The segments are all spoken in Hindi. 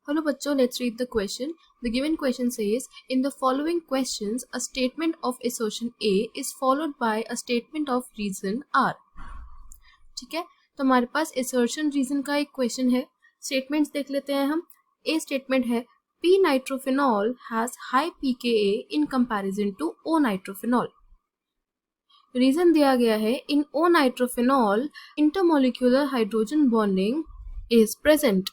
Hello बच्चों, let's read the question. The given question says, in the following questions, a statement of assertion A is followed by a statement of reason R. ठीक है, तो हमारे पास assertion reason का एक question है. Statements देख लेते हैं हम. A statement है P nitrophenol has high pKa in comparison to O nitrophenol. Reason दिया गया है in O nitrophenol intermolecular hydrogen bonding is present.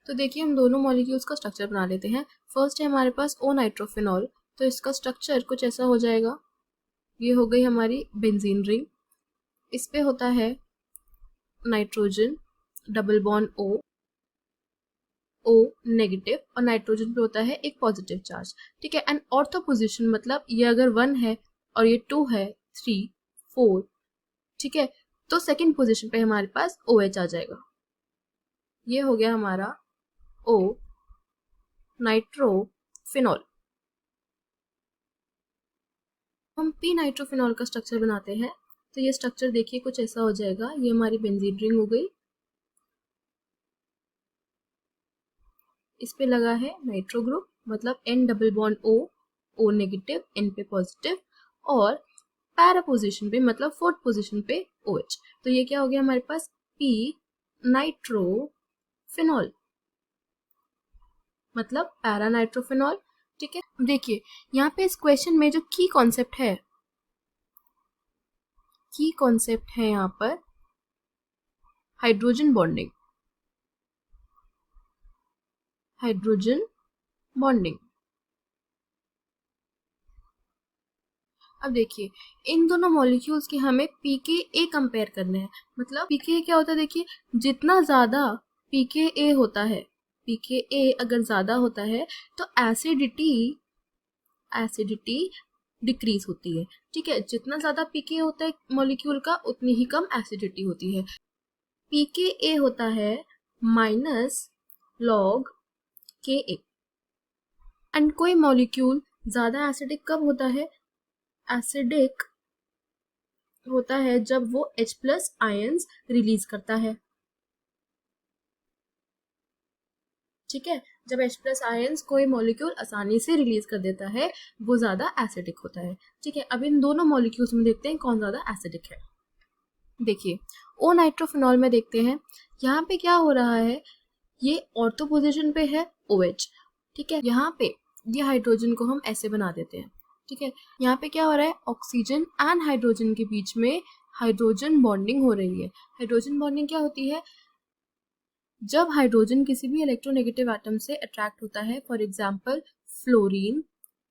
तो देखिए हम दोनों मॉलिक्यूल्स का स्ट्रक्चर बना लेते हैं. फर्स्ट है हमारे पास ओ नाइट्रोफिनॉल, तो इसका स्ट्रक्चर कुछ ऐसा हो जाएगा. ये हो गई हमारी बेंजीन रिंग. इस पे होता है nitrogen, double bond O negative, और नाइट्रोजन पे होता है एक पॉजिटिव चार्ज. ठीक है, एंड ऑर्थो पोजिशन मतलब ये अगर 1 है और ये 2 है, 3, 4, ठीक है, तो सेकेंड पोजिशन पे हमारे पास OH आ जाएगा. ये हो गया हमारा ओ नाइट्रोफिनॉल. हम पी नाइट्रोफिनॉल का स्ट्रक्चर बनाते हैं. तो ये स्ट्रक्चर देखिए कुछ ऐसा हो जाएगा. ये हमारी बेंजीन रिंग हो गई. इस पे लगा है नाइट्रो ग्रुप, मतलब N double bond O negative, N पे पॉजिटिव, और पैरा पोजिशन पे मतलब फोर्थ पोजिशन पे OH. तो ये क्या हो गया हमारे पास पी नाइट्रोफिनॉल, मतलब पैरा नाइट्रोफिनॉल. ठीक है, देखिए यहाँ पे इस क्वेश्चन में जो की कॉन्सेप्ट है यहाँ पर हाइड्रोजन बॉन्डिंग. अब देखिए इन दोनों मॉलिक्यूल्स के हमें pKa कंपेयर करने हैं. मतलब pKa क्या होता है, देखिए जितना ज्यादा pKa होता है, pKa अगर ज्यादा होता है तो एसिडिटी डिक्रीज होती है. ठीक है, जितना ज्यादा pKa होता है मॉलिक्यूल का उतनी ही कम एसिडिटी होती है. pKa होता है -log Ka. एंड कोई मॉलिक्यूल ज्यादा एसिडिक कब होता है? एसिडिक होता है जब वो H+ आयंस रिलीज करता है. ठीक है, जब H+ आयंस कोई मॉलिक्यूल आसानी से रिलीज कर देता है वो ज्यादा एसिडिक होता है. ठीक है, अब इन दोनों मॉलिक्यूल्स में देखते हैं कौन ज्यादा एसिडिक है. देखिए ओ नाइट्रोफिनॉल में देखते हैं, यहाँ पे क्या हो रहा है, ये ऑर्थो पोजिशन पे है OH. ठीक है, यहाँ पे ये हाइड्रोजन को हम ऐसे बना देते हैं. ठीक है, यहाँ पे क्या हो रहा है, ऑक्सीजन एंड हाइड्रोजन के बीच में हाइड्रोजन बॉन्डिंग हो रही है. हाइड्रोजन बॉन्डिंग क्या होती है? जब हाइड्रोजन किसी भी इलेक्ट्रोनेगेटिव एटम से अट्रैक्ट होता है, for example fluorine,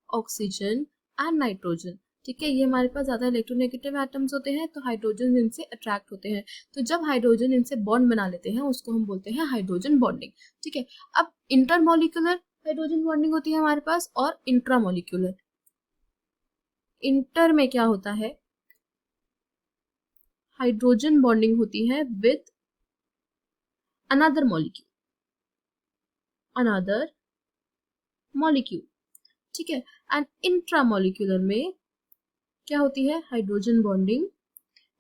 oxygen and nitrogen. ठीक है, ये हमारे पास ज्यादा इलेक्ट्रोनेगेटिव एटम्स होते हैं तो हाइड्रोजन इनसे अट्रैक्ट होते हैं. तो जब हाइड्रोजन इनसे बॉन्ड बना लेते हैं उसको हम बोलते हैं हाइड्रोजन बॉन्डिंग. ठीक है, अब इंटरमॉलिक्यूलर हाइड्रोजन बॉन्डिंग होती है हमारे पास और इंट्रामॉलिक्यूलर. इंटर में क्या होता है, हाइड्रोजन बॉन्डिंग होती है विद अनदर मॉलिक्यूल. ठीक है, एंड इंट्रामॉलिक्यूलर में क्या होती है, hydrogen bonding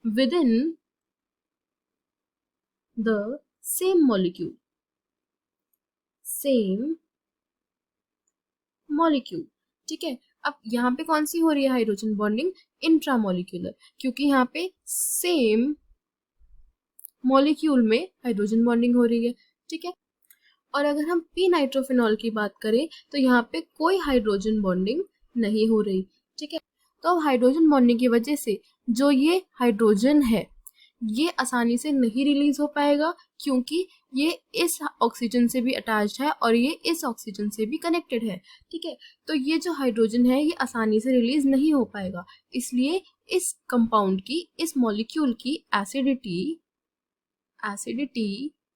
with in the same molecule. ठीक है, अब यहाँ पे कौन सी हो रही है हाइड्रोजन बॉन्डिंग? इंट्रामॉलिक्यूलर, क्योंकि यहाँ पे सेम मॉलिक्यूल में हाइड्रोजन बॉन्डिंग हो रही है. ठीक है, और अगर हम पी नाइट्रोफिनॉल की बात करें तो यहाँ पे कोई हाइड्रोजन बॉन्डिंग नहीं हो रही. ठीक है, तो अब हाइड्रोजन बॉन्डिंग की वजह से जो ये हाइड्रोजन है ये आसानी से नहीं रिलीज हो पाएगा, क्योंकि ये इस ऑक्सीजन से भी अटैच्ड है और ये इस ऑक्सीजन से भी कनेक्टेड है. ठीक है, तो ये जो हाइड्रोजन है ये आसानी से रिलीज नहीं हो पाएगा. इसलिए इस कंपाउंड की, इस मॉलिक्यूल की एसिडिटी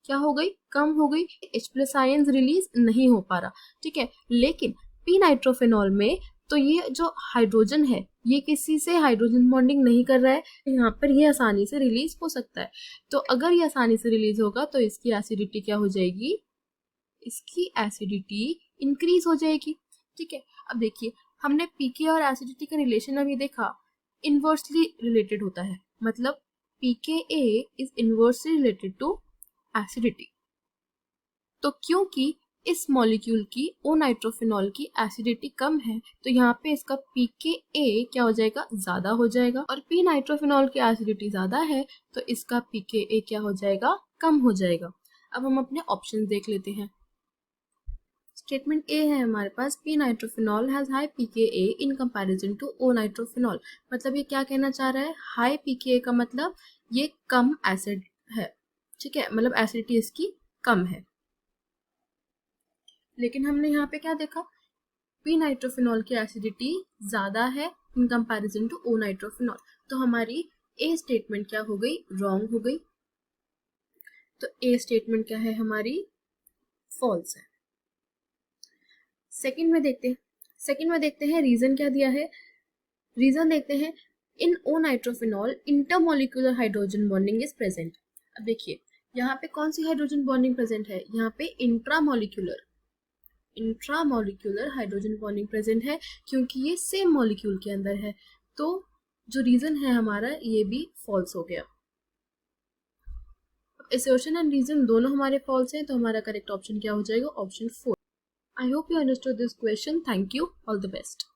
क्या हो गई, कम हो गई. H+ आयंस रिलीज नहीं हो पा रहा. ठीक है, लेकिन पी नाइट्रोफिनॉल में तो ये जो हाइड्रोजन है ये किसी से हाइड्रोजन बॉन्डिंग नहीं कर रहा है, यहाँ पर ये आसानी से रिलीज हो सकता है. तो अगर ये आसानी से रिलीज होगा तो इसकी एसिडिटी क्या हो जाएगी, इसकी एसिडिटी इंक्रीज हो जाएगी. ठीक है, अब देखिए हमने पीके और एसिडिटी का रिलेशन अभी देखा, इनवर्सली रिलेटेड होता है. मतलब pKa is inversely related to acidity. तो क्योंकि इस मॉलिक्यूल की ओ नाइट्रोफिनॉल की एसिडिटी कम है तो यहाँ पे इसका pKa क्या हो जाएगा, ज़्यादा हो जाएगा, और p नाइट्रोफिनॉल की एसिडिटी ज़्यादा है तो इसका pKa क्या हो जाएगा, कम हो जाएगा। अब हम अपने ऑप्शन देख लेते हैं। स्टेटमेंट ए है हमारे पास, p nitrophenol has high pKa in comparison to O nitrophenol. मतलब ये क्या कहना चाह रहा है, हाई pKa का मतलब ये कम एसिड है, ठीक है, मतलब एसिडिटी इसकी कम है। लेकिन हमने यहाँ पे क्या देखा, p नाइट्रोफिनॉल की एसिडिटी ज़्यादा है in comparison to O nitrophenol, तो हमारी ए स्टेटमेंट क्या हो गई, रॉन्ग हो गई। तो ए स्टेटमेंट क्या है हमारी, फॉल्स है। सेकंड में देखते हैं रीजन क्या दिया है। रीजन देखते हैं, in o nitrophenol intermolecular hydrogen bonding is present. अब देखिए यहाँ पे कौन सी हाइड्रोजन बॉन्डिंग प्रेजेंट है, यहाँ पे इंट्रामोलिकुलर हाइड्रोजन बॉन्डिंग प्रेजेंट है, क्योंकि ये सेम मॉलिक्यूल के अंदर है। तो जो रीजन है हमारा ये भी फॉल्स हो गया। असर्शन एंड रीजन दोनों हमारे फॉल्स हैं, तो हमारा करेक्ट ऑप्शन क्या हो जाएगा, option 4। I hope you understood this question. Thank you, all the best.